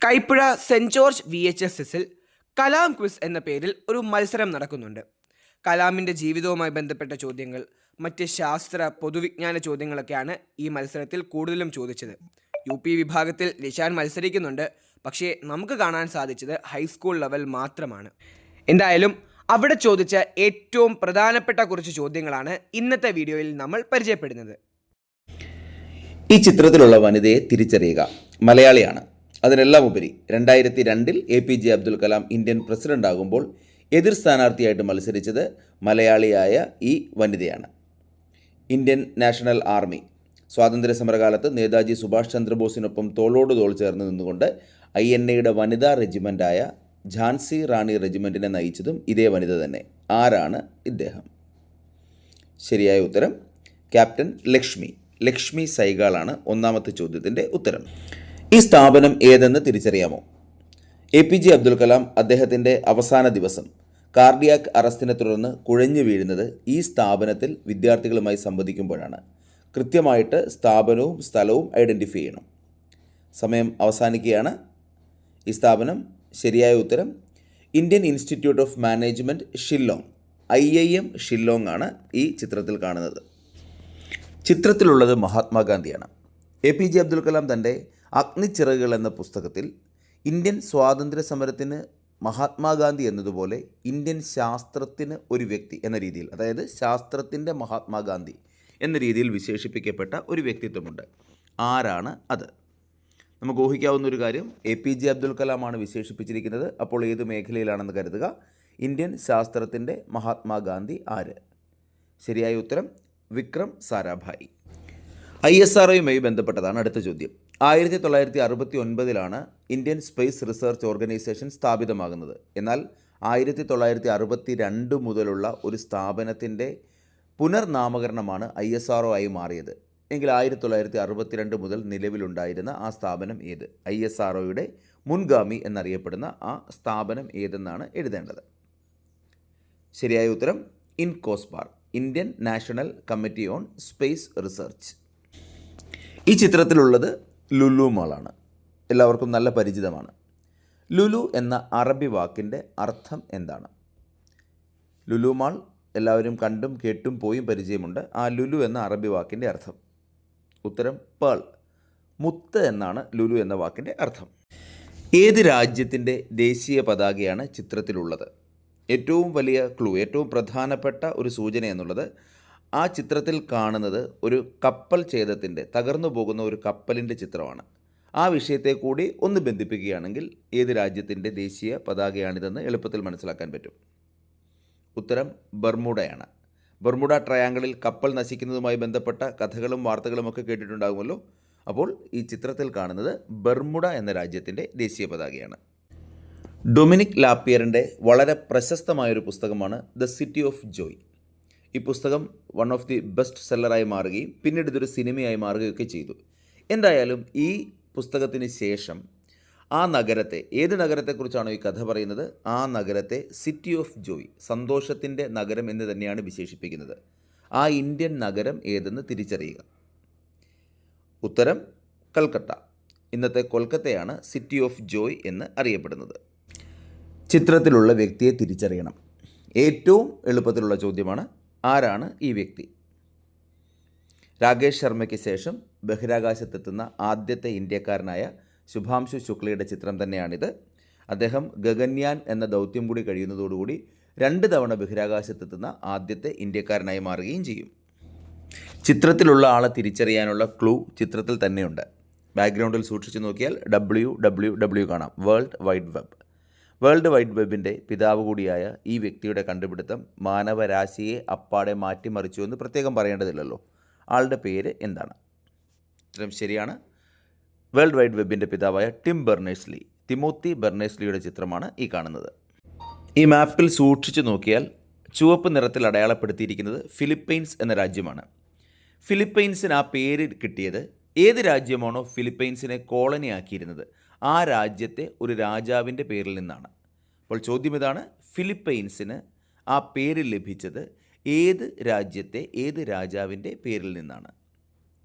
Kaipuzha Saint George VHSSൽ Kalam quiz എന്ന പേരിൽ ഒരു മത്സരം നടക്കുന്നുണ്ട്. കലാമിൻ്റെ ജീവിതവുമായി ബന്ധപ്പെട്ട ചോദ്യങ്ങൾ, മറ്റ് ശാസ്ത്ര പൊതുവിജ്ഞാന ചോദ്യങ്ങളൊക്കെയാണ് ഈ മത്സരത്തിൽ കൂടുതലും ചോദിച്ചത്. UP വിഭാഗത്തിൽ നിഷാൻ മത്സരിക്കുന്നുണ്ട്, പക്ഷേ നമുക്ക് കാണാൻ സാധിച്ചത് ഹൈസ്കൂൾ ലെവൽ മാത്രമാണ്. എന്തായാലും അവിടെ ചോദിച്ച ഏറ്റവും പ്രധാനപ്പെട്ട കുറച്ച് ചോദ്യങ്ങളാണ് ഇന്നത്തെ വീഡിയോയിൽ നമ്മൾ പരിചയപ്പെടുന്നത്. ഈ ചിത്രത്തിലുള്ള വനിതയെ തിരിച്ചറിയുക. മലയാളിയാണ്. അതിനെല്ലാം ഉപരി 2002 APJ Abdul Kalam Indian president ആകുമ്പോൾ എതിർ സ്ഥാനാർത്ഥിയായിട്ട് മത്സരിച്ചത് മലയാളിയായ ഈ വനിതയാണ്. ഇന്ത്യൻ നാഷണൽ ആർമി സ്വാതന്ത്ര്യ സമരകാലത്ത് നേതാജി സുഭാഷ് ചന്ദ്രബോസിനൊപ്പം തോളോട് തോൾ ചേർന്ന് നിന്നുകൊണ്ട് INAയുടെ വനിതാ റെജിമെൻ്റായ ഝാൻസി റാണി റെജിമെൻറ്റിനെ നയിച്ചതും ഇതേ വനിത തന്നെ. ആരാണ് ഇദ്ദേഹം? ശരിയായ ഉത്തരം ക്യാപ്റ്റൻ ലക്ഷ്മി സൈഗാളാണ് ഒന്നാമത്തെ ചോദ്യത്തിൻ്റെ ഉത്തരം. ഈ സ്ഥാപനം ഏതെന്ന് തിരിച്ചറിയാമോ? APJ അബ്ദുൽ കലാം അദ്ദേഹത്തിൻ്റെ അവസാന ദിവസം കാർഡിയാക് അറസ്റ്റിനെ തുടർന്ന് കുഴഞ്ഞു വീഴുന്നത് ഈ സ്ഥാപനത്തിൽ വിദ്യാർത്ഥികളുമായി സംവദിക്കുമ്പോഴാണ്. കൃത്യമായിട്ട് സ്ഥാപനവും സ്ഥലവും ഐഡൻറ്റിഫൈ ചെയ്യണം. സമയം അവസാനിക്കുകയാണ്. ഈ സ്ഥാപനം ശരിയായ ഉത്തരം Indian institute of management Shillong, IIM Shillong ആണ് ഈ ചിത്രത്തിൽ കാണുന്നത്. ചിത്രത്തിലുള്ളത് മഹാത്മാഗാന്ധിയാണ്. APJ അബ്ദുൽ കലാം തൻ്റെ അഗ്നിച്ചിറകുകൾ എന്ന പുസ്തകത്തിൽ ഇന്ത്യൻ സ്വാതന്ത്ര്യ സമരത്തിന് മഹാത്മാഗാന്ധി എന്നതുപോലെ ഇന്ത്യൻ ശാസ്ത്രത്തിന് ഒരു വ്യക്തി എന്ന രീതിയിൽ, അതായത് ശാസ്ത്രത്തിൻ്റെ മഹാത്മാഗാന്ധി എന്ന രീതിയിൽ വിശേഷിപ്പിക്കപ്പെട്ട ഒരു വ്യക്തിത്വമുണ്ട്. ആരാണ് അത്? നമുക്ക് ഊഹിക്കാവുന്ന ഒരു കാര്യം, APJ അബ്ദുൽ കലാമാണ് വിശേഷിപ്പിച്ചിരിക്കുന്നത്. അപ്പോൾ ഏത് മേഖലയിലാണെന്ന് കരുതുക. ഇന്ത്യൻ ശാസ്ത്രത്തിൻ്റെ മഹാത്മാഗാന്ധി ആര്? ശരിയായ ഉത്തരം വിക്രം സാരാഭായി. ISROയുമായി ബന്ധപ്പെട്ടതാണ് അടുത്ത ചോദ്യം. 1969 ഇന്ത്യൻ സ്പേസ് റിസർച്ച് ഓർഗനൈസേഷൻ സ്ഥാപിതമാകുന്നത്. എന്നാൽ 1962 മുതലുള്ള ഒരു സ്ഥാപനത്തിൻ്റെ പുനർനാമകരണമാണ് ISRO ആയി മാറിയത്. എങ്കിൽ 1962 മുതൽ നിലവിലുണ്ടായിരുന്ന ആ സ്ഥാപനം ഏത്? ISROയുടെ മുൻഗാമി എന്നറിയപ്പെടുന്ന ആ സ്ഥാപനം ഏതെന്നാണ് എഴുതേണ്ടത്. ശരിയായ ഉത്തരം INCOSPAR, Indian national committee on space research. ഈ ചിത്രത്തിലുള്ളത് ലുലു മാളാണ്. എല്ലാവർക്കും നല്ല പരിചിതമാണ്. ലുലു എന്ന അറബി വാക്കിൻ്റെ അർത്ഥം എന്താണ്? ലുലു മാൾ എല്ലാവരും കണ്ടും കേട്ടും പോയും പരിചയമുണ്ട്. ആ ലുലു എന്ന അറബി വാക്കിൻ്റെ അർത്ഥം? ഉത്തരം പേൾ, മുത്ത് എന്നാണ് ലുലു എന്ന വാക്കിൻ്റെ അർത്ഥം. ഏത് രാജ്യത്തിൻ്റെ ദേശീയ പതാകയാണ് ചിത്രത്തിലുള്ളത്? ഏറ്റവും വലിയ ക്ലൂ, ഏറ്റവും പ്രധാനപ്പെട്ട ഒരു സൂചന എന്നുള്ളത് ആ ചിത്രത്തിൽ കാണുന്നത് ഒരു കപ്പൽ ഛേദത്തിൻ്റെ, തകർന്നു പോകുന്ന ഒരു കപ്പലിൻ്റെ ചിത്രമാണ്. ആ വിഷയത്തെ കൂടി ഒന്ന് ബന്ധിപ്പിക്കുകയാണെങ്കിൽ ഏത് രാജ്യത്തിൻ്റെ ദേശീയ പതാകയാണിതെന്ന് എളുപ്പത്തിൽ മനസ്സിലാക്കാൻ പറ്റും. ഉത്തരം ബർമുഡയാണ്. ബർമുഡ ട്രയാങ്കിളിൽ കപ്പൽ നശിക്കുന്നതുമായി ബന്ധപ്പെട്ട കഥകളും വാർത്തകളുമൊക്കെ കേട്ടിട്ടുണ്ടാകുമല്ലോ. അപ്പോൾ ഈ ചിത്രത്തിൽ കാണുന്നത് ബർമുഡ എന്ന രാജ്യത്തിൻ്റെ ദേശീയ പതാകയാണ്. ഡൊമിനിക് ലാപ്പിയറിൻ്റെ വളരെ പ്രശസ്തമായൊരു പുസ്തകമാണ് ദ സിറ്റി ഓഫ് ജോയ്. ഈ പുസ്തകം വൺ ഓഫ് ദി ബെസ്റ്റ് സെല്ലറായി മാറുകയും പിന്നീട് ഇതൊരു സിനിമയായി മാറുകയൊക്കെ ചെയ്തു. എന്തായാലും ഈ പുസ്തകത്തിന് ശേഷം ആ നഗരത്തെ, ഏത് നഗരത്തെക്കുറിച്ചാണോ ഈ കഥ പറയുന്നത്, ആ നഗരത്തെ സിറ്റി ഓഫ് ജോയ്, സന്തോഷത്തിൻ്റെ നഗരം എന്ന് തന്നെയാണ് വിശേഷിപ്പിക്കുന്നത്. ആ ഇന്ത്യൻ നഗരം ഏതെന്ന് തിരിച്ചറിയുക. ഉത്തരം കൽക്കട്ട. ഇന്നത്തെ കൊൽക്കത്തയാണ് സിറ്റി ഓഫ് ജോയ് എന്ന് അറിയപ്പെടുന്നത്. ചിത്രത്തിലുള്ള വ്യക്തിയെ തിരിച്ചറിയണം. ഏറ്റവും എളുപ്പത്തിലുള്ള ചോദ്യമാണ്, ആരാണ് ഈ വ്യക്തി? രാകേഷ് ശർമ്മയ്ക്ക് ശേഷം ബഹിരാകാശത്തെത്തുന്ന ആദ്യത്തെ ഇന്ത്യക്കാരനായ ശുഭാംശു ശുക്ലയുടെ ചിത്രം തന്നെയാണിത്. അദ്ദേഹം ഗഗൻയാൻ എന്ന ദൗത്യം കൂടി കഴിയുന്നതോടുകൂടി 2 തവണ ബഹിരാകാശത്തെത്തുന്ന ആദ്യത്തെ ഇന്ത്യക്കാരനായി മാറുകയും ചെയ്യും. ചിത്രത്തിലുള്ള ആളെ തിരിച്ചറിയാനുള്ള ക്ലൂ ചിത്രത്തിൽ തന്നെയുണ്ട്. ബാക്ക്ഗ്രൗണ്ടിൽ സൂക്ഷിച്ചു നോക്കിയാൽ WWW കാണാം, world wide web. World wide വെബിൻ്റെ പിതാവ് കൂടിയായ ഈ വ്യക്തിയുടെ കണ്ടുപിടുത്തം മാനവരാശിയെ അപ്പാടെ മാറ്റിമറിച്ചു എന്ന് പ്രത്യേകം പറയേണ്ടതില്ലല്ലോ. ആളുടെ പേര് എന്താണ്? ഉത്തരം ശരിയാണ്, വേൾഡ് വൈഡ് വെബിൻ്റെ പിതാവായ തിമോത്തി ബെർണേഴ്സ്ലിയുടെ ചിത്രമാണ് ഈ കാണുന്നത്. ഈ മാപ്പിൽ സൂക്ഷിച്ചു നോക്കിയാൽ ചുവപ്പ് നിറത്തിൽ അടയാളപ്പെടുത്തിയിരിക്കുന്നത് ഫിലിപ്പൈൻസ് എന്ന രാജ്യമാണ്. ഫിലിപ്പൈൻസിന് ആ പേര് കിട്ടിയത് ഏത് രാജ്യമാണോ ഫിലിപ്പൈൻസിനെ കോളനി ആക്കിയിരുന്നത് ആ രാജ്യത്തെ ഒരു രാജാവിൻ്റെ പേരിൽ നിന്നാണ്. അപ്പോൾ ചോദ്യം ഇതാണ്, ഫിലിപ്പൈൻസിന് ആ പേര് ലഭിച്ചത് ഏത് രാജ്യത്തെ, ഏത് രാജാവിൻ്റെ പേരിൽ നിന്നാണ്?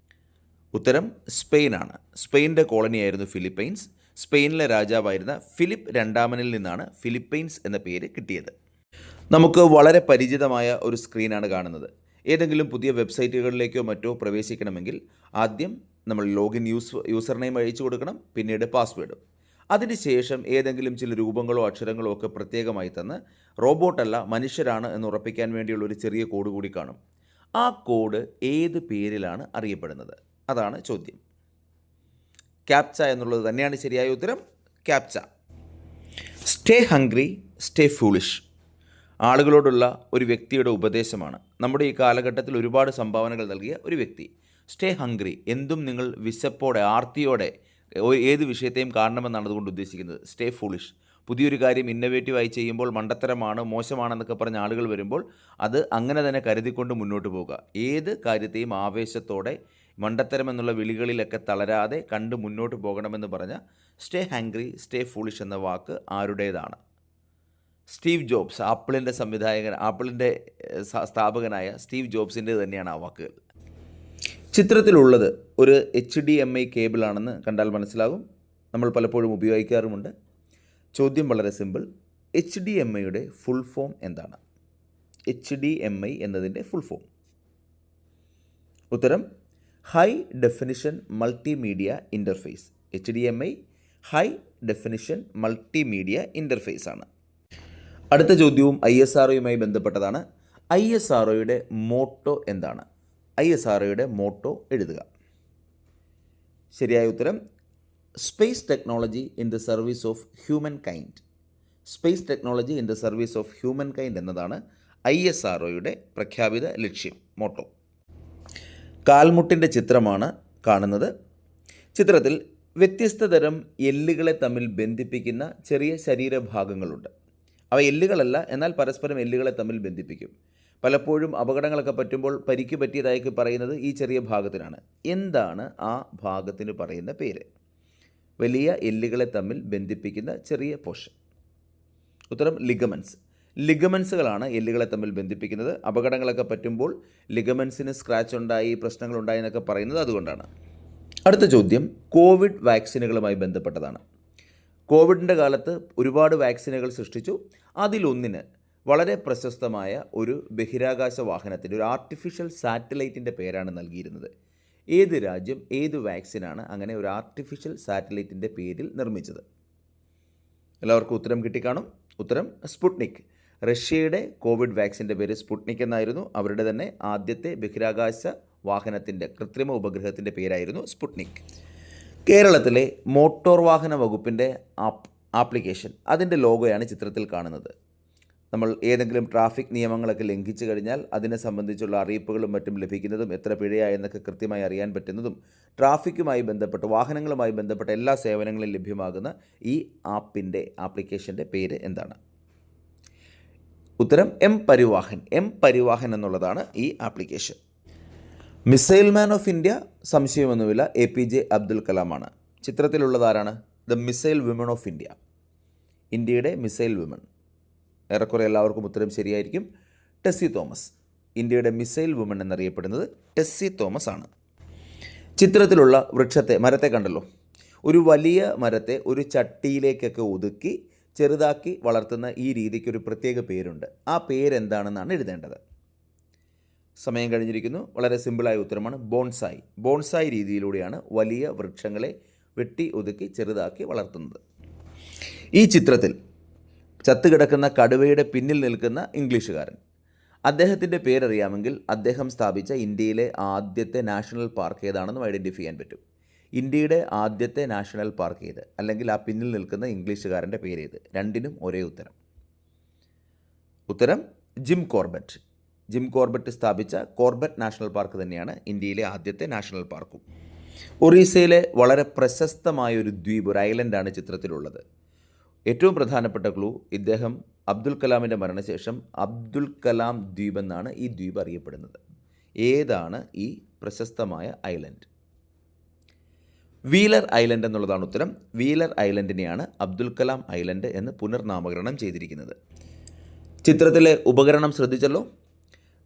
ഉത്തരം സ്പെയിനാണ്. സ്പെയിൻ്റെ കോളനിയായിരുന്നു ഫിലിപ്പൈൻസ്. സ്പെയിനിലെ രാജാവായിരുന്ന ഫിലിപ്പ് രണ്ടാമനിൽ നിന്നാണ് ഫിലിപ്പൈൻസ് എന്ന പേര് കിട്ടിയത്. നമുക്ക് വളരെ പരിചിതമായ ഒരു സ്ക്രീനാണ് കാണുന്നത്. ഏതെങ്കിലും പുതിയ വെബ്സൈറ്റുകളിലേക്കോ മറ്റോ പ്രവേശിക്കണമെങ്കിൽ ആദ്യം നമ്മൾ ലോഗിൻ യൂസർ നെയിം അയച്ചു കൊടുക്കണം, പിന്നീട് പാസ്വേഡും. അതിനുശേഷം ഏതെങ്കിലും ചില രൂപങ്ങളോ അക്ഷരങ്ങളോ ഒക്കെ പ്രത്യേകമായി തന്ന് റോബോട്ടല്ല മനുഷ്യരാണ് എന്ന് ഉറപ്പിക്കാൻ വേണ്ടിയുള്ള ഒരു ചെറിയ കോഡ് കൂടി കാണും. ആ കോഡ് ഏത് പേരിലാണ് അറിയപ്പെടുന്നത്? അതാണ് ചോദ്യം. ക്യാപ്ച എന്നുള്ളത് തന്നെയാണ് ശരിയായ ഉത്തരം. Captcha. Stay hungry, stay foolish ആളുകളോടുള്ള ഒരു വ്യക്തിയുടെ ഉപദേശമാണ്. നമ്മുടെ ഈ കാലഘട്ടത്തിൽ ഒരുപാട് സംഭാവനകൾ നൽകിയ ഒരു വ്യക്തി. സ്റ്റേ ഹംഗ്രി, എന്തും നിങ്ങൾ വിശപ്പോടെ ആർത്തിയോടെ ഏത് വിഷയത്തെയും കാണണമെന്നാണ് അതുകൊണ്ട് ഉദ്ദേശിക്കുന്നത്. സ്റ്റേ ഫൂളിഷ്, പുതിയൊരു കാര്യം ഇന്നൊവേറ്റീവായി ചെയ്യുമ്പോൾ മണ്ടത്തരമാണ്, മോശമാണെന്നൊക്കെ പറഞ്ഞ ആളുകൾ വരുമ്പോൾ അത് അങ്ങനെ തന്നെ കരുതിക്കൊണ്ട് മുന്നോട്ട് പോകുക. ഏത് കാര്യത്തെയും ആവേശത്തോടെ മണ്ടത്തരം എന്നുള്ള വിളികളിലൊക്കെ തളരാതെ കണ്ട് മുന്നോട്ട് പോകണമെന്ന് പറഞ്ഞ സ്റ്റേ ഹാംഗ്രി, സ്റ്റേ ഫൂളിഷ് എന്ന വാക്ക് ആരുടേതാണ്? സ്റ്റീവ് ജോബ്സ്, ആപ്പിളിൻ്റെ സ്ഥാപകനായ സ്റ്റീവ് ജോബ്സിൻ്റെ തന്നെയാണ് ആ വാക്കുകൾ. ചിത്രത്തിലുള്ളത് ഒരു HDMI കേബിളാണെന്ന് കണ്ടാൽ മനസ്സിലാകും. നമ്മൾ പലപ്പോഴും ഉപയോഗിക്കാറുമുണ്ട്. ചോദ്യം വളരെ സിമ്പിൾ. HDMIയുടെ ഫുൾ ഫോം എന്താണ്? HDMI എന്നതിൻ്റെ ഫുൾ ഫോം. ഉത്തരം high definition multimedia interface. HDMI high definition multimedia interface ആണ്. അടുത്ത ചോദ്യവും ISROയുമായി ബന്ധപ്പെട്ടതാണ്. ISROയുടെ മോട്ടോ എന്താണ്? ISROയുടെ മോട്ടോ എഴുതുക. ശരിയായ ഉത്തരം space technology in the service of human kind. Space technology in the service of human kind എന്നതാണ് ISROയുടെ പ്രഖ്യാപിത ലക്ഷ്യം, മോട്ടോ. കാൽമുട്ടിൻ്റെ ചിത്രമാണ് കാണുന്നത്. ചിത്രത്തിൽ വ്യത്യസ്ത തരം എല്ലുകളെ തമ്മിൽ ബന്ധിപ്പിക്കുന്ന ചെറിയ ശരീരഭാഗങ്ങളുണ്ട്. അവ എല്ലുകളല്ല, എന്നാൽ പരസ്പരം എല്ലുകളെ തമ്മിൽ ബന്ധിപ്പിക്കും. പലപ്പോഴും അപകടങ്ങളൊക്കെ പറ്റുമ്പോൾ പരിക്ക് പറ്റിയതായി പറയുന്നത് ഈ ചെറിയ ഭാഗത്തിനാണ്. എന്താണ് ആ ഭാഗത്തിന് പറയുന്ന പേര്? വലിയ എല്ലുകളെ തമ്മിൽ ബന്ധിപ്പിക്കുന്ന ചെറിയ പോർഷൻ. ഉത്തരം ലിഗമെൻസ്. ലിഗമെൻസുകളാണ് എല്ലുകളെ തമ്മിൽ ബന്ധിപ്പിക്കുന്നത്. അപകടങ്ങളൊക്കെ പറ്റുമ്പോൾ ലിഗമെൻസിന് സ്ക്രാച്ച് ഉണ്ടായി, പ്രശ്നങ്ങളുണ്ടായി എന്നൊക്കെ പറയുന്നത് അതുകൊണ്ടാണ്. അടുത്ത ചോദ്യം കോവിഡ് വാക്സിനുകളുമായി ബന്ധപ്പെട്ടതാണ്. കോവിഡിൻ്റെ കാലത്ത് ഒരുപാട് വാക്സിനുകൾ സൃഷ്ടിച്ചു. അതിലൊന്നിന് വളരെ പ്രശസ്തമായ ഒരു ബഹിരാകാശ വാഹനത്തിൻ്റെ, ഒരു ആർട്ടിഫിഷ്യൽ സാറ്റലൈറ്റിൻ്റെ പേരാണ് നൽകിയിരുന്നത്. ഏത് രാജ്യം ഏത് വാക്സിനാണ് അങ്ങനെ ഒരു ആർട്ടിഫിഷ്യൽ സാറ്റലൈറ്റിൻ്റെ പേരിൽ നിർമ്മിച്ചത്? എല്ലാവർക്കും ഉത്തരം കിട്ടിക്കാണും. ഉത്തരം സ്പുട്നിക്. റഷ്യയുടെ കോവിഡ് വാക്സിൻ്റെ പേര് സ്പുട്നിക് എന്നായിരുന്നു. അവരുടെ തന്നെ ആദ്യത്തെ ബഹിരാകാശ വാഹനത്തിൻ്റെ കൃത്രിമ ഉപഗ്രഹത്തിൻ്റെ പേരായിരുന്നു സ്പുട്നിക്. കേരളത്തിലെ മോട്ടോർ വാഹന വകുപ്പിൻ്റെ ആപ്ലിക്കേഷൻ, അതിൻ്റെ ലോഗോയാണ് ചിത്രത്തിൽ കാണുന്നത്. നമ്മൾ ഏതെങ്കിലും ട്രാഫിക് നിയമങ്ങളൊക്കെ ലംഘിച്ചു കഴിഞ്ഞാൽ അതിനെ സംബന്ധിച്ചുള്ള അറിയിപ്പുകളും മറ്റും ലഭിക്കുന്നതും എത്ര പിഴയായെന്നൊക്കെ കൃത്യമായി അറിയാൻ പറ്റുന്നതും ട്രാഫിക്കുമായി ബന്ധപ്പെട്ട് വാഹനങ്ങളുമായി ബന്ധപ്പെട്ട എല്ലാ സേവനങ്ങളും ലഭ്യമാകുന്ന ഈ ആപ്ലിക്കേഷൻ്റെ പേര് എന്താണ്? ഉത്തരം പരിവാഹൻ. പരിവാഹൻ എന്നുള്ളതാണ് ഈ application. Missile man of India സംശയമൊന്നുമില്ല APJ അബ്ദുൽ കലാമാണ്. ചിത്രത്തിലുള്ളതാരാണ്? The missile women of India. ഇന്ത്യയുടെ മിസൈൽ വിമൺ. ഏറെക്കുറെ എല്ലാവർക്കും ഉത്തരം ശരിയായിരിക്കും. ടെസ്സി തോമസ്. ഇന്ത്യയുടെ മിസൈൽ വുമൺ എന്നറിയപ്പെടുന്നത് ടെസ്സി തോമസ് ആണ്. ചിത്രത്തിലുള്ള മരത്തെ കണ്ടല്ലോ. ഒരു വലിയ മരത്തെ ഒരു ചട്ടിയിലേക്കൊക്കെ ഒതുക്കി ചെറുതാക്കി വളർത്തുന്ന ഈ രീതിക്ക് ഒരു പ്രത്യേക പേരുണ്ട്. ആ പേരെന്താണെന്നാണ് എഴുതേണ്ടത്. സമയം കഴിഞ്ഞിരിക്കുന്നു. വളരെ സിമ്പിളായ ഉത്തരമാണ് ബോൺസായി. ബോൺസായി രീതിയിലൂടെയാണ് വലിയ വൃക്ഷങ്ങളെ വെട്ടി ഒതുക്കി ചെറുതാക്കി വളർത്തുന്നത്. ഈ ചിത്രത്തിൽ ചത്തുകിടക്കുന്ന കടുവയുടെ പിന്നിൽ നിൽക്കുന്ന ഇംഗ്ലീഷുകാരൻ, അദ്ദേഹത്തിൻ്റെ പേരറിയാമെങ്കിൽ അദ്ദേഹം സ്ഥാപിച്ച ഇന്ത്യയിലെ ആദ്യത്തെ നാഷണൽ പാർക്ക് ഏതാണെന്നും ഐഡൻറ്റിഫൈ ചെയ്യാൻ പറ്റും. ഇന്ത്യയുടെ ആദ്യത്തെ നാഷണൽ പാർക്ക് ഏത്? അല്ലെങ്കിൽ ആ പിന്നിൽ നിൽക്കുന്ന ഇംഗ്ലീഷുകാരൻ്റെ പേരേത്? രണ്ടിനും ഒരേ ഉത്തരം. ഉത്തരം ജിം കോർബറ്റ്. ജിം കോർബറ്റ് സ്ഥാപിച്ച കോർബറ്റ് നാഷണൽ പാർക്ക് തന്നെയാണ് ഇന്ത്യയിലെ ആദ്യത്തെ നാഷണൽ പാർക്കും. ഒറീസയിലെ വളരെ പ്രശസ്തമായൊരു ദ്വീപ്, ഒരു ഐലൻഡാണ് ചിത്രത്തിലുള്ളത്. ഏറ്റവും പ്രധാനപ്പെട്ട ക്ലൂ, ഇദ്ദേഹം അബ്ദുൽ കലാമിൻ്റെ മരണശേഷം അബ്ദുൽ കലാം ദ്വീപ് എന്നാണ് ഈ ദ്വീപ് അറിയപ്പെടുന്നത്. ഏതാണ് ഈ പ്രശസ്തമായ ഐലൻഡ്? വീലർ ഐലൻഡ് എന്നുള്ളതാണ് ഉത്തരം. വീലർ ഐലൻഡിനെയാണ് അബ്ദുൽ കലാം ഐലൻഡ് എന്ന് പുനർനാമകരണം ചെയ്തിരിക്കുന്നത്. ചിത്രത്തിലെ ഉപകരണം ശ്രദ്ധിച്ചല്ലോ.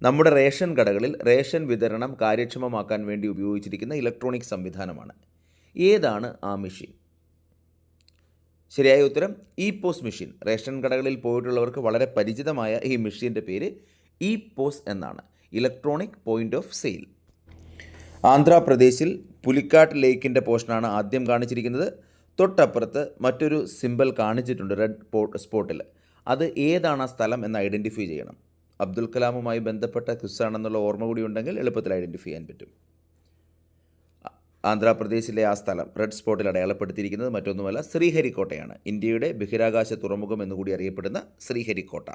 നമ്മുടെ റേഷൻ കടകളിൽ റേഷൻ വിതരണം കാര്യക്ഷമമാക്കാൻ വേണ്ടി ഉപയോഗിച്ചിരിക്കുന്ന ഇലക്ട്രോണിക് സംവിധാനമാണ്. ഏതാണ് ആ മെഷീൻ? ശരിയായ ഉത്തരം ഇ പോസ് മെഷീൻ. റേഷൻ കടകളിൽ പോയിട്ടുള്ളവർക്ക് വളരെ പരിചിതമായ ഈ മെഷീൻ്റെ പേര് ഇ പോസ് എന്നാണ്, ഇലക്ട്രോണിക് പോയിൻ്റ് ഓഫ് സെയിൽ. ആന്ധ്രാപ്രദേശിൽ പുലിക്കാട്ട് ലേക്കിൻ്റെ പോർഷനാണ് ആദ്യം കാണിച്ചിരിക്കുന്നത്. തൊട്ടപ്പുറത്ത് മറ്റൊരു സിമ്പൽ കാണിച്ചിട്ടുണ്ട് റെഡ് സ്പോട്ടിൽ. അത് ഏതാണ് ആ സ്ഥലം എന്ന് ഐഡൻറ്റിഫൈ ചെയ്യണം. അബ്ദുൽ കലാമുമായി ബന്ധപ്പെട്ട ക്വിസാണെന്നുള്ള ഓർമ്മ കൂടി ഉണ്ടെങ്കിൽ എളുപ്പത്തിൽ ഐഡൻറ്റിഫൈ ചെയ്യാൻ പറ്റും. ആന്ധ്രാപ്രദേശിലെ ആ സ്ഥലം റെഡ് സ്പോട്ടിൽ അടയാളപ്പെടുത്തിയിരിക്കുന്നത് മറ്റൊന്നുമല്ല, ശ്രീഹരിക്കോട്ടയാണ്. ഇന്ത്യയുടെ ബഹിരാകാശ തുറമുഖം എന്നുകൂടി അറിയപ്പെടുന്ന ശ്രീഹരിക്കോട്ട.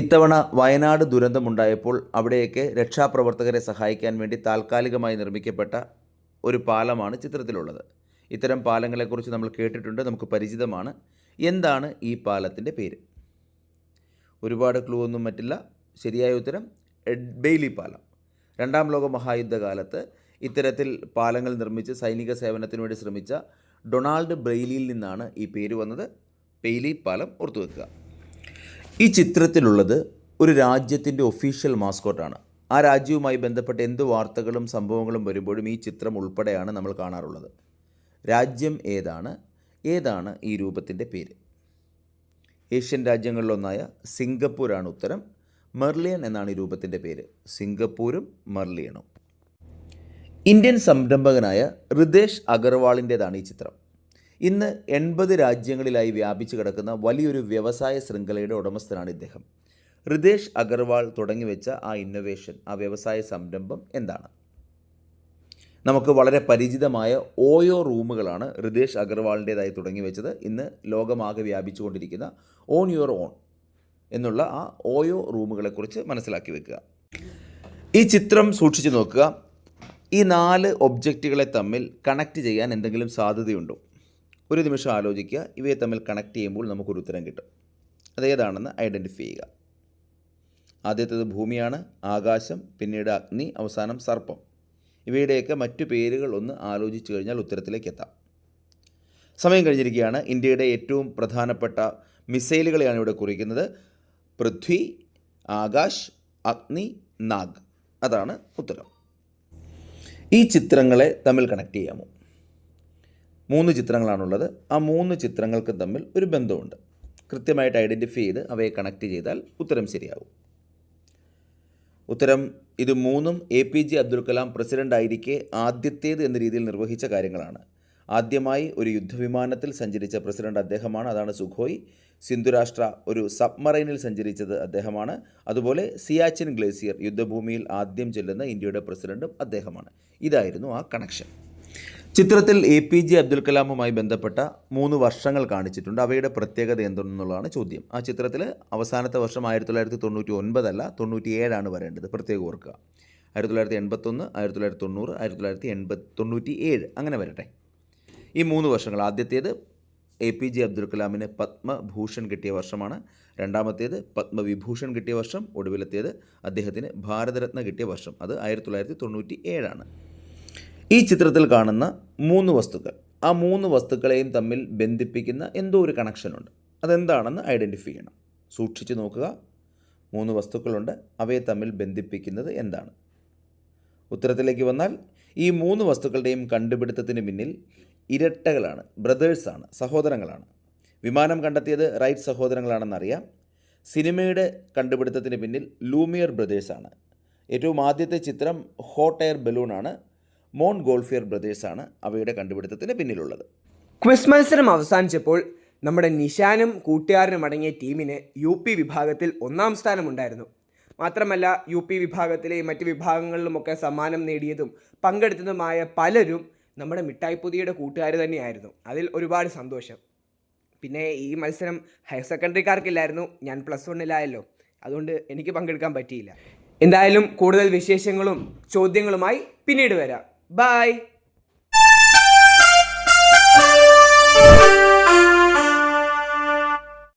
ഇത്തവണ വയനാട് ദുരന്തമുണ്ടായപ്പോൾ അവിടെയൊക്കെ രക്ഷാപ്രവർത്തകരെ സഹായിക്കാൻ വേണ്ടി താൽക്കാലികമായി നിർമ്മിക്കപ്പെട്ട ഒരു പാലമാണ് ചിത്രത്തിലുള്ളത്. ഇത്തരം പാലങ്ങളെക്കുറിച്ച് നമ്മൾ കേട്ടിട്ടുണ്ട്, നമുക്ക് പരിചിതമാണ്. എന്താണ് ഈ പാലത്തിൻ്റെ പേര്? ഒരുപാട് ക്ലൂ ഒന്നും മറ്റില്ല. ശരിയായ ഉത്തരം ബെയ്ലി പാലം. രണ്ടാം ലോക മഹായുദ്ധകാലത്ത് ഇത്തരത്തിൽ പാലങ്ങൾ നിർമ്മിച്ച് സൈനിക സേവനത്തിനു വേണ്ടി ശ്രമിച്ച ഡൊണാൾഡ് ബ്രെയ്ലിയിൽ നിന്നാണ് ഈ പേര് വന്നത്. ബെയ്ലി പാലം ഓർത്തു വെക്കുക. ഈ ചിത്രത്തിലുള്ളത് ഒരു രാജ്യത്തിൻ്റെ ഒഫീഷ്യൽ മാസ്കോട്ടാണ്. ആ രാജ്യവുമായി ബന്ധപ്പെട്ട എന്ത് വാർത്തകളും സംഭവങ്ങളും വരുമ്പോഴും ഈ ചിത്രം ഉൾപ്പെടെയാണ് നമ്മൾ കാണാറുള്ളത്. രാജ്യം ഏതാണ് ഈ രൂപത്തിൻ്റെ പേര്? ഏഷ്യൻ രാജ്യങ്ങളിലൊന്നായ സിംഗപ്പൂരാണ് ഉത്തരം. മെർലിയൻ എന്നാണ് ഈ രൂപത്തിൻ്റെ പേര്. സിംഗപ്പൂരും മെർലിയനും. ഇന്ത്യൻ സംരംഭകനായ റിതേഷ് അഗർവാളിൻ്റേതാണ് ഈ ചിത്രം. ഇന്ന് 80 രാജ്യങ്ങളിലായി വ്യാപിച്ചു കിടക്കുന്ന വലിയൊരു വ്യവസായ ശൃംഖലയുടെ ഉടമസ്ഥനാണ് ഇദ്ദേഹം. റിതേഷ് അഗർവാൾ തുടങ്ങിവെച്ച ആ ഇന്നൊവേഷൻ, ആ വ്യവസായ സംരംഭം എന്താണ്? നമുക്ക് വളരെ പരിചിതമായ ഓയോ റൂമുകളാണ് റിതേഷ് അഗർവാളിൻ്റേതായി തുടങ്ങിവെച്ചത്. ഇന്ന് ലോകമാകെ വ്യാപിച്ചുകൊണ്ടിരിക്കുന്ന ഓൺ യുവർ ഓൺ എന്നുള്ള ആ ഓയോ റൂമുകളെക്കുറിച്ച് മനസ്സിലാക്കി വെക്കുക. ഈ ചിത്രം സൂക്ഷിച്ചു നോക്കുക. ഈ 4 ഒബ്ജക്റ്റുകളെ തമ്മിൽ കണക്ട് ചെയ്യാൻ എന്തെങ്കിലും സാധ്യതയുണ്ടോ? ഒരു നിമിഷം ആലോചിക്കുക. ഇവയെ തമ്മിൽ കണക്ട് ചെയ്യുമ്പോൾ നമുക്കൊരു ഉത്തരം കിട്ടും. അതേതാണെന്ന് ഐഡൻറ്റിഫൈ ചെയ്യുക. ആദ്യത്തേത് ഭൂമിയാണ്, ആകാശം, പിന്നീട് അഗ്നി, അവസാനം സർപ്പം. ഇവയുടെയൊക്കെ മറ്റു പേരുകൾ ഒന്ന് ആലോചിച്ചു കഴിഞ്ഞാൽ ഉത്തരത്തിലേക്ക് എത്താം. സമയം കഴിഞ്ഞിരിക്കുകയാണ്. ഇന്ത്യയുടെ ഏറ്റവും പ്രധാനപ്പെട്ട മിസൈലുകളെയാണ് ഇവിടെ കുറിക്കുന്നത്. പൃഥ്വി, ആകാശ്, അഗ്നി, നാഗ്. അതാണ് ഉത്തരം. ഈ ചിത്രങ്ങളെ തമ്മിൽ കണക്ട് ചെയ്യാമോ? 3 ചിത്രങ്ങളാണുള്ളത്. ആ 3 ചിത്രങ്ങൾക്ക് തമ്മിൽ ഒരു ബന്ധമുണ്ട്. കൃത്യമായിട്ട് ഐഡൻറ്റിഫൈ ചെയ്ത് അവയെ കണക്ട് ചെയ്താൽ ഉത്തരം ശരിയാവും. ഉത്തരം ഇത് 3ഉം APJ അബ്ദുൽ കലാം പ്രസിഡൻ്റ് ആയിരിക്കെ ആദ്യത്തേത് എന്ന രീതിയിൽ നിർവഹിച്ച കാര്യങ്ങളാണ്. ആദ്യമായി ഒരു യുദ്ധവിമാനത്തിൽ സഞ്ചരിച്ച പ്രസിഡന്റ് അദ്ദേഹമാണ്. അതാണ് സുഖോയ്. സിന്ധുരാഷ്ട്ര ഒരു സബ്മറൈനിൽ സഞ്ചരിച്ചത് അദ്ദേഹമാണ്. അതുപോലെ സിയാച്ചിൻ ഗ്ലേസിയർ യുദ്ധഭൂമിയിൽ ആദ്യം ചെല്ലുന്ന ഇന്ത്യയുടെ പ്രസിഡന്റും അദ്ദേഹമാണ്. ഇതായിരുന്നു ആ കണക്ഷൻ. ചിത്രത്തിൽ APJ അബ്ദുൽ കലാമുമായി ബന്ധപ്പെട്ട 3 വർഷങ്ങൾ കാണിച്ചിട്ടുണ്ട്. അവയുടെ പ്രത്യേകത എന്തെന്നുള്ളതാണ് ചോദ്യം. ആ ചിത്രത്തിൽ അവസാനത്തെ വർഷം 1999 അല്ല 97 വരേണ്ടത്, പ്രത്യേകം ഓർക്കുക. 1981, 1990, 1997 അങ്ങനെ വരട്ടെ. ഈ 3 വർഷങ്ങൾ, ആദ്യത്തേത് APJ അബ്ദുൽ കലാമിന് പത്മഭൂഷൺ കിട്ടിയ വർഷമാണ്. രണ്ടാമത്തേത് പത്മവിഭൂഷൺ കിട്ടിയ വർഷം. ഒടുവിലത്തേത് അദ്ദേഹത്തിന് ഭാരതരത്ന കിട്ടിയ വർഷം. അത് 1997. ഈ ചിത്രത്തിൽ കാണുന്ന 3 വസ്തുക്കൾ, ആ 3 വസ്തുക്കളെയും തമ്മിൽ ബന്ധിപ്പിക്കുന്ന എന്തോ ഒരു കണക്ഷനുണ്ട്. അതെന്താണെന്ന് ഐഡൻറ്റിഫൈ ചെയ്യണം. സൂക്ഷിച്ച് നോക്കുക. 3 വസ്തുക്കളുണ്ട്, അവയെ തമ്മിൽ ബന്ധിപ്പിക്കുന്നത് എന്താണ്? ഉത്തരത്തിലേക്ക് വന്നാൽ ഈ 3 വസ്തുക്കളുടെയും കണ്ടുപിടുത്തത്തിന് പിന്നിൽ ഇരട്ടകളാണ്, ബ്രദേഴ്സാണ്, സഹോദരങ്ങളാണ്. വിമാനം കണ്ടെത്തിയത് റൈറ്റ് സഹോദരങ്ങളാണെന്നറിയാം. സിനിമയുടെ കണ്ടുപിടുത്തത്തിന് പിന്നിൽ ലൂമിയർ ബ്രദേഴ്സാണ്. ഏറ്റവും ആദ്യത്തെ ചിത്രം ഹോട്ട് എയർ ബലൂണാണ്. മോൺ ഗോൾഫിയർ ബ്രദേഴ്സാണ് അവയുടെ കണ്ടുപിടുത്തത്തിന് പിന്നിലുള്ളത്. ക്വിസ് മത്സരം അവസാനിച്ചപ്പോൾ നമ്മുടെ നിഷാനും കൂട്ടുകാരനും അടങ്ങിയ ടീമിന് UP വിഭാഗത്തിൽ 1ാം സ്ഥാനമുണ്ടായിരുന്നു. മാത്രമല്ല UP വിഭാഗത്തിലെ മറ്റ് വിഭാഗങ്ങളിലുമൊക്കെ സമ്മാനം നേടിയതും പങ്കെടുത്തതുമായ പലരും നമ്മുടെ മിഠായിപ്പൊതിയുടെ കൂട്ടുകാർ തന്നെയായിരുന്നു. അതിൽ ഒരുപാട് സന്തോഷം. പിന്നെ ഈ മത്സരം ഹയർ സെക്കൻഡറിക്കാർക്കില്ലായിരുന്നു, ഞാൻ +1-ലായല്ലോ, അതുകൊണ്ട് എനിക്ക് പങ്കെടുക്കാൻ പറ്റിയില്ല. എന്തായാലും കൂടുതൽ വിശേഷങ്ങളും ചോദ്യങ്ങളുമായി പിന്നീട് വരാം. ബൈ.